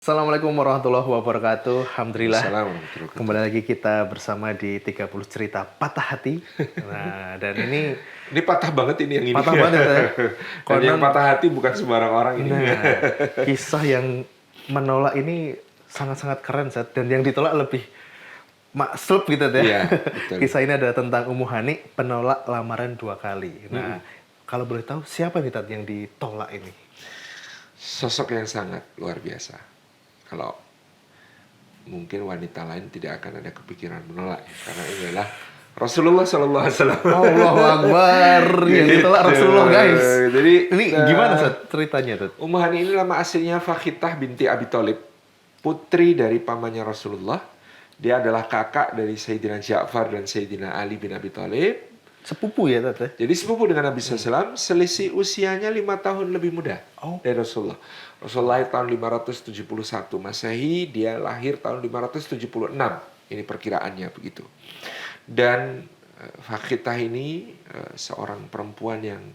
Assalamualaikum warahmatullahi wabarakatuh. Alhamdulillah. Assalamualaikum. Kembali lagi kita bersama di 30 cerita patah hati. Nah, dan ini patah banget ini yang ini. patah banget ya. Dan yang patah hati bukan sembarang orang ini. Nah, kisah yang menolak ini sangat-sangat keren, Sat. Dan yang ditolak lebih maksud gitu deh. Iya, betul. Kisah ini adalah tentang Ummu Hani, penolak lamaran 2 kali. Nah, kalau boleh tahu siapa nih, Tat, yang ditolak ini? Sosok yang sangat luar biasa. Kalau mungkin wanita lain tidak akan ada kepikiran menolak, karena ini adalah Rasulullah Sallallahu Alaihi Wasallam. Allahu Akbar, yang ditolak Rasulullah, guys. Jadi ini gimana, Sat, ceritanya, Tat? Ummu Hani ini nama aslinya Fakhitah binti Abi Thalib, putri dari pamannya Rasulullah. Dia adalah kakak dari Sayyidina Ja'far dan Sayyidina Ali bin Abi Thalib. Sepupu ya, Tat? Jadi sepupu dengan Nabi SAW, selisih usianya 5 tahun lebih muda dari Rasulullah. Rasulullah lahir tahun 571 Masehi, dia lahir tahun 576. Ini perkiraannya begitu. Dan Fakhitah ini seorang perempuan yang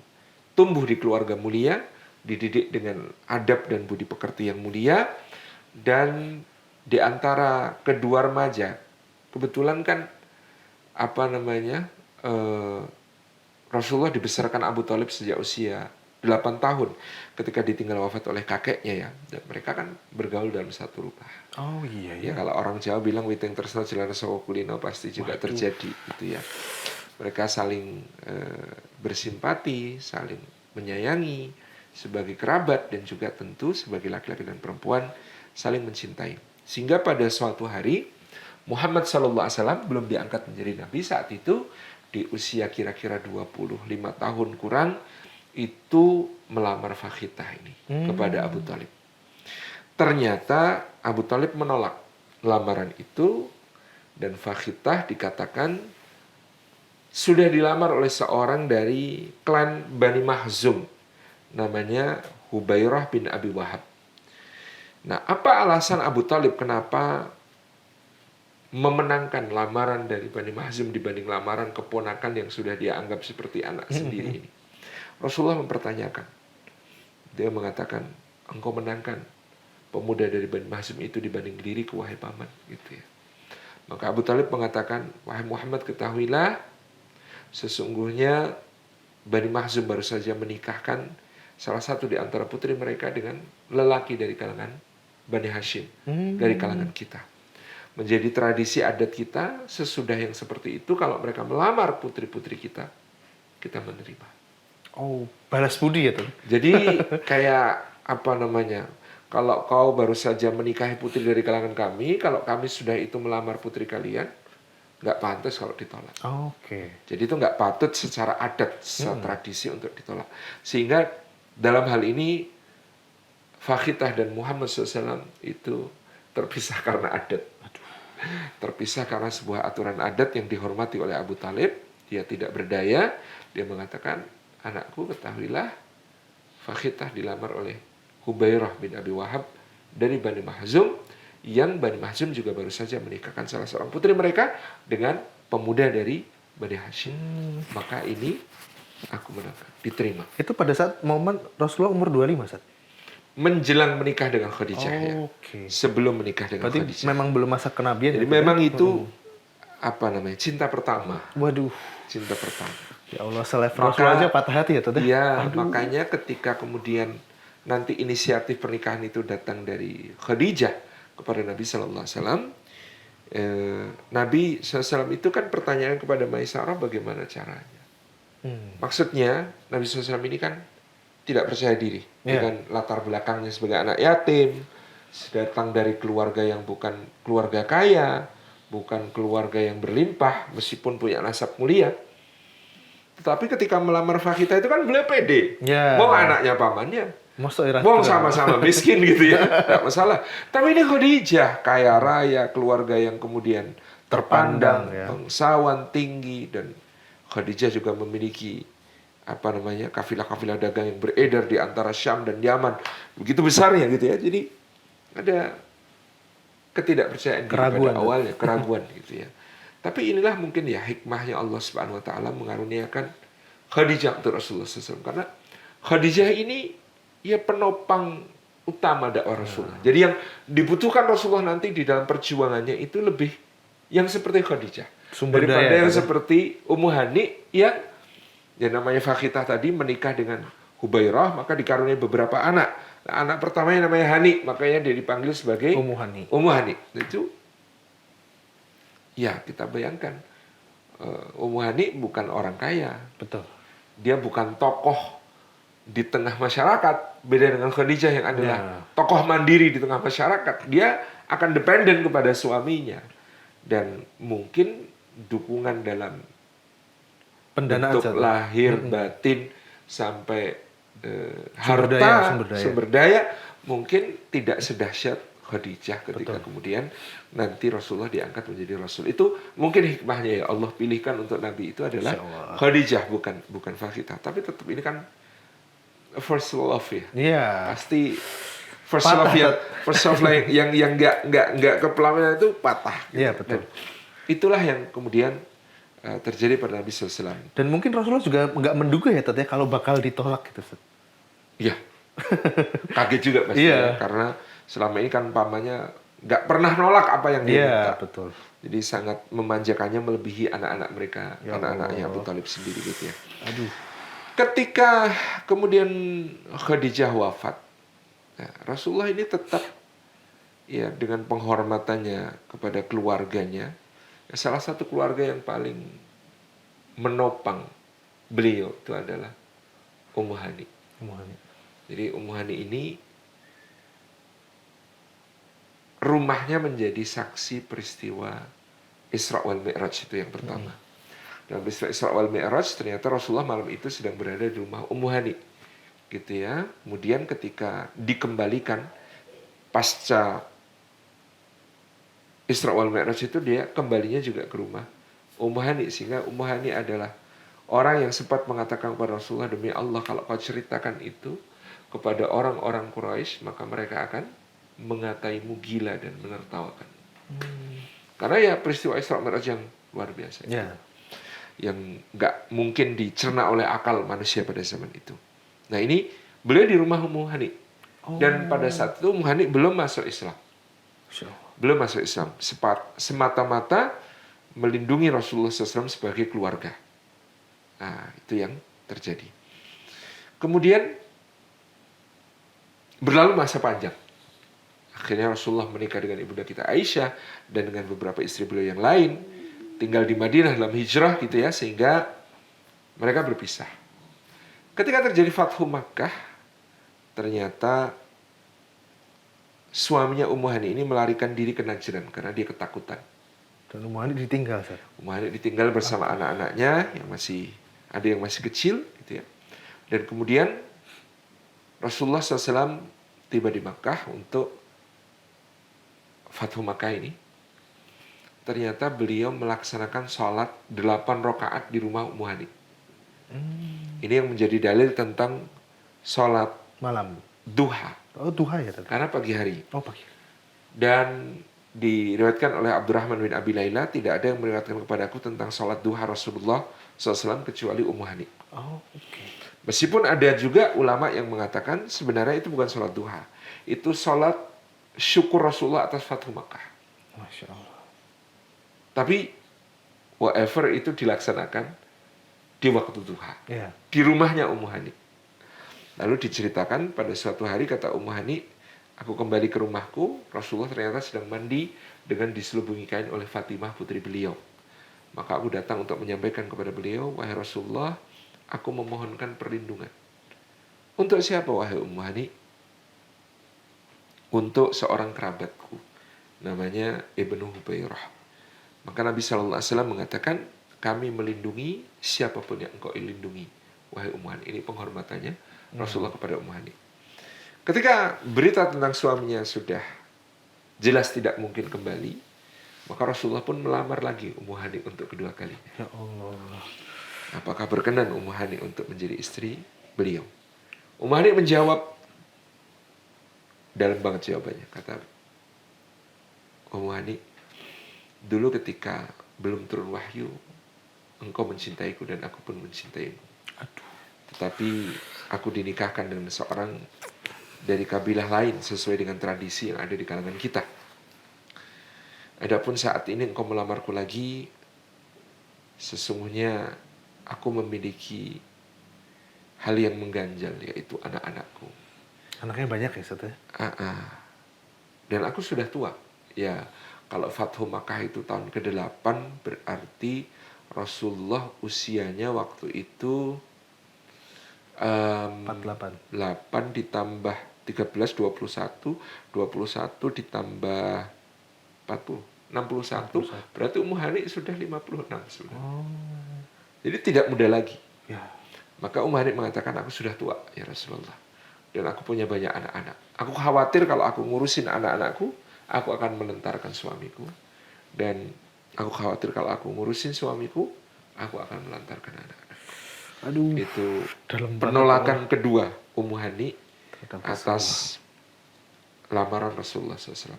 tumbuh di keluarga mulia, dididik dengan adab dan budi pekerti yang mulia, dan di antara kedua remaja, kebetulan kan Rasulullah dibesarkan Abu Thalib sejak usia 8 tahun ketika ditinggal wafat oleh kakeknya ya. Dan mereka kan bergaul dalam satu rumah. Oh iya Ya, ya. kalau orang Jawa bilang witeng tresno jelana saka kulino pasti juga terjadi gitu ya. Mereka saling bersimpati, saling menyayangi sebagai kerabat, dan juga tentu sebagai laki-laki dan perempuan saling mencintai. Sehingga pada suatu hari Muhammad SAW belum diangkat menjadi nabi saat itu, di usia kira-kira 25 tahun kurang, itu melamar Fakhitah ini kepada Abu Thalib. Ternyata Abu Thalib menolak lamaran itu, dan Fakhitah dikatakan sudah dilamar oleh seorang dari klan Bani Mahzum, namanya Hubairah bin Abi Wahab. Nah, apa alasan Abu Thalib kenapa memenangkan lamaran dari Bani Mahzum dibanding lamaran keponakan yang sudah dia anggap seperti anak sendiri ini? Rasulullah mempertanyakan. Dia mengatakan, engkau menangkan pemuda dari Bani Mahzum itu dibanding diriku, wahai paman, gitu ya. Maka Abu Thalib mengatakan, wahai Muhammad, ketahuilah sesungguhnya Bani Mahzum baru saja menikahkan salah satu di antara putri mereka dengan lelaki dari kalangan Bani Hashim, dari kalangan kita. Menjadi tradisi adat kita, sesudah yang seperti itu, kalau mereka melamar putri-putri kita, kita menerima. Oh, balas budi ya, Tat? Jadi kayak kalau kau baru saja menikahi putri dari kalangan kami, kalau kami sudah itu melamar putri kalian, nggak pantas kalau ditolak. Oke. Jadi itu nggak patut secara adat, secara tradisi untuk ditolak. Sehingga dalam hal ini Fakhitah dan Muhammad SAW itu terpisah karena adat. Terpisah karena sebuah aturan adat yang dihormati oleh Abu Thalib. Dia tidak berdaya. Dia mengatakan, anakku, ketahuilah Fakhitah dilamar oleh Hubairah bin Abi Wahab dari Bani Mahzum, yang Bani Mahzum juga baru saja menikahkan salah seorang putri mereka dengan pemuda dari Bani Hashim. Maka ini aku menangkan, diterima. Itu pada saat momen Rasulullah umur 25, Sat? Menjelang menikah dengan Khadijah ya. Oke. Sebelum menikah dengan Berarti Khadijah. memang belum masa kenabian. Jadi gitu, memang ya? itu cinta pertama. Waduh. Cinta pertama. Ya Allah, selevel Rasulullah aja patah hati ya, Tat? Iya, makanya ketika kemudian nanti inisiatif pernikahan itu datang dari Khadijah kepada Nabi Sallallahu Alaihi Wasallam, Nabi SAW itu kan pertanyaan kepada Maisarah bagaimana caranya. Maksudnya Nabi SAW ini kan tidak percaya diri dengan latar belakangnya sebagai anak yatim, datang dari keluarga yang bukan keluarga kaya, bukan keluarga yang berlimpah meskipun punya nasab mulia. Tetapi ketika melamar Fakhita itu kan beliau pede. Mau anaknya pamannya. Mau sama-sama miskin gitu ya. Tidak masalah. Tapi ini Khadijah, kaya raya, keluarga yang kemudian terpandang, bangsawan tinggi, dan Khadijah juga memiliki kafilah-kafilah dagang yang beredar di antara Syam dan Yaman. Begitu besarnya gitu ya. Jadi ada ketidakpercayaan pada awalnya, keraguan gitu ya. Tapi inilah mungkin ya hikmahnya Allah Subhanahu wa taala mengaruniakan Khadijah untuk Rasulullah SAW. Karena Khadijah ini ya penopang utama dakwah Rasulullah. Jadi yang dibutuhkan Rasulullah nanti di dalam perjuangannya itu lebih yang seperti Khadijah. Daripada yang seperti Ummu Hani yang namanya Fakhitah tadi menikah dengan Hubairah, maka dikaruniai beberapa anak. Nah, anak pertamanya namanya Hani, makanya dia dipanggil sebagai Ummu Hani. Itu ya kita bayangkan Ummu Hani bukan orang kaya. Betul. Dia bukan tokoh di tengah masyarakat, beda dengan Khadijah yang adalah tokoh mandiri di tengah masyarakat. Dia akan dependen kepada suaminya, dan mungkin dukungan dalam pendanaan bentuk lahir batin sampai harta sumber daya mungkin tidak sedahsyat Khadijah ketika kemudian nanti Rasulullah diangkat menjadi Rasul. Itu mungkin hikmahnya ya, Allah pilihkan untuk Nabi itu adalah Khadijah, bukan Fakhitah. Tapi tetap ini kan first love ya. Pasti first love yang nggak kepelaminan itu patah. Gitu. Iya, betul. Dan itulah yang kemudian terjadi pada Nabi SAW. Dan mungkin Rasulullah juga nggak menduga ya Tat, kalau bakal ditolak gitu. Iya. Kaget juga pasti karena selama ini kan pamannya nggak pernah nolak apa yang dia minta. Betul. Jadi sangat memanjakannya melebihi anak-anak mereka, anak-anaknya Abu Thalib sendiri gitu ya. Aduh. Ketika kemudian Khadijah wafat, Rasulullah ini tetap ya dengan penghormatannya kepada keluarganya. Salah satu keluarga yang paling menopang beliau itu adalah Ummu Hani. Jadi Ummu Hani ini rumahnya menjadi saksi peristiwa Isra wal Mi'raj itu yang pertama. Dalam peristiwa Isra wal Mi'raj ternyata Rasulullah malam itu sedang berada di rumah Ummu Hani. Gitu ya. Kemudian ketika dikembalikan pasca Isra wal Mi'raj itu dia kembalinya juga ke rumah Ummu Hani, sehingga Ummu Hani adalah orang yang sempat mengatakan kepada Rasulullah, demi Allah kalau kau ceritakan itu kepada orang-orang Quraisy maka mereka akan mengataimu gila dan menertawakan. Karena ya peristiwa Isra Mi'raj yang luar biasa itu, yang nggak mungkin dicerna oleh akal manusia pada zaman itu. Nah ini beliau di rumah Ummu Hani, dan pada saat itu Ummu Hani belum masuk Islam. Belum masuk Islam, semata-mata melindungi Rasulullah SAW sebagai keluarga. Nah, itu yang terjadi. Kemudian berlalu masa panjang. Akhirnya Rasulullah menikah dengan ibunda kita Aisyah dan dengan beberapa istri beliau yang lain, tinggal di Madinah dalam hijrah gitu ya, sehingga mereka berpisah. Ketika terjadi Fathu Makkah, ternyata suaminya Ummu Hani ini melarikan diri ke Najran karena dia ketakutan. Dan Ummu Hani ditinggal, Sir. Ummu Hani ditinggal bersama anak-anaknya yang ada yang masih kecil gitu ya. Dan kemudian Rasulullah SAW tiba di Makkah untuk Fathu Makkah ini. Ternyata beliau melaksanakan sholat 8 rakaat di rumah Ummu Hani. Ini yang menjadi dalil tentang sholat malam, duha. Oh, duha ya, Tat? Karena pagi hari. Oh, pagi. Dan diriwayatkan oleh Abdurrahman bin Abi Layla, tidak ada yang meriwayatkan kepadaku tentang sholat duha Rasulullah SAW kecuali Ummu Hani. Oh, okay. Meskipun ada juga ulama yang mengatakan sebenarnya itu bukan sholat duha, itu sholat syukur Rasulullah atas Fathu Makkah. Masya Allah. Tapi whatever itu dilaksanakan di waktu duha, di rumahnya Ummu Hani. Lalu diceritakan pada suatu hari kata Ummu Hani, Aku kembali ke rumahku, Rasulullah ternyata sedang mandi dengan diselubungi kain oleh Fatimah putri beliau. Maka aku datang untuk menyampaikan kepada beliau, wahai Rasulullah, aku memohonkan perlindungan. Untuk siapa wahai Ummu Hani? Untuk seorang kerabatku, namanya Ibnu Hubairah. Maka Nabi SAW mengatakan, kami melindungi siapapun yang engkau lindungi, wahai Ummu Hani. Ini penghormatannya Rasulullah kepada Ummu Hani. Ketika berita tentang suaminya sudah jelas tidak mungkin kembali, maka Rasulullah pun melamar lagi Ummu Hani untuk kedua kalinya. Ya Allah. Apakah berkenan Ummu Hani untuk menjadi istri beliau? Ummu Hani menjawab, dalam banget jawabannya. Kata Ummu Hani, dulu ketika belum turun wahyu, engkau mencintaiku dan aku pun mencintaimu. Tetapi aku dinikahkan dengan seorang dari kabilah lain sesuai dengan tradisi yang ada di kalangan kita. Adapun saat ini engkau melamarku lagi, sesungguhnya aku memiliki hal yang mengganjal, yaitu anak-anakku. Anaknya banyak ya, Ustaz ya? Dan aku sudah tua. Ya, kalau Fathu Makkah itu tahun ke-8, berarti Rasulullah usianya waktu itu 48. 8 ditambah 13, 21, 21 ditambah 40, 61, berarti Ummu Hani sudah 56 sudah. Jadi tidak muda lagi. Ya. Maka Ummu Hani mengatakan, aku sudah tua ya Rasulullah, dan aku punya banyak anak-anak. Aku khawatir kalau aku ngurusin anak-anakku, aku akan melentarkan suamiku. Dan aku khawatir kalau aku ngurusin suamiku, aku akan melantarkan anak-anak. Aduh. Itu Dalam penolakan kedua Ummu Hani terhadap atas lamaran Rasulullah SAW.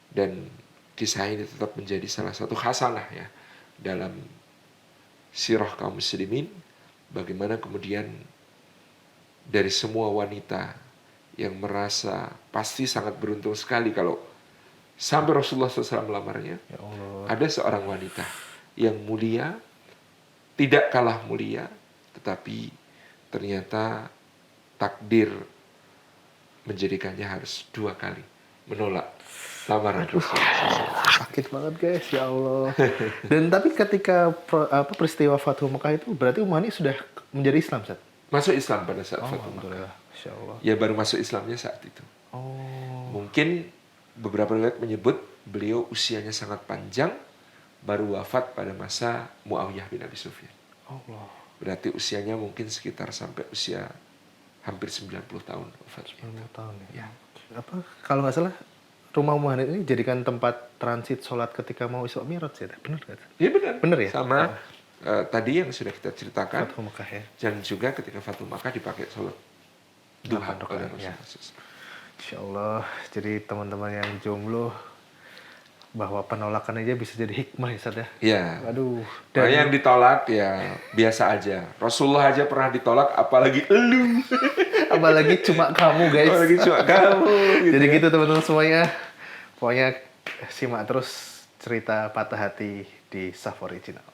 Dan kisah ini tetap menjadi salah satu khasanah ya dalam sirah kaum muslimin, bagaimana kemudian dari semua wanita yang merasa pasti sangat beruntung sekali kalau sampai Rasulullah SAW melamarnya, Ya Allah. ada seorang wanita yang mulia, tidak kalah mulia, tetapi ternyata takdir menjadikannya harus 2 kali menolak lamaran Rasulullah. Sakit banget guys, ya Allah. Dan tapi ketika peristiwa Fathu Mekah itu berarti Ummu Hani sudah menjadi Islam, Ustaz? Masuk Islam pada saat Fathu Makkah. Alhamdulillah, Insya Allah. Ya baru masuk Islamnya saat itu. Mungkin beberapa riwayat menyebut beliau usianya sangat panjang, baru wafat pada masa Muawiyah bin Abi Sufyan. Allah. Berarti usianya mungkin sekitar sampai usia hampir 90 tahun wafat. 90 tahun ya. Apa kalau nggak salah rumah Ummu Hani ini jadikan tempat transit sholat ketika mau Isra Mi'raj ya? Benar nggak? Iya benar. Benar ya? Sama tadi yang sudah kita ceritakan. Fathu Mekah ya. Dan juga ketika Fathu Makkah dipakai sholat duha oleh Rasulullah. Ya. Insya Allah. Jadi teman-teman yang jomblo, bahwa penolakan aja bisa jadi hikmah ya, Ustaz ya. Iya. Aduh. Dan yang ditolak ya biasa aja. Rasulullah aja pernah ditolak, apalagi elu. Apalagi cuma kamu guys. Apalagi cuma kamu. Gitu. Jadi gitu teman-teman semuanya. Pokoknya simak terus cerita patah hati di Saf Original.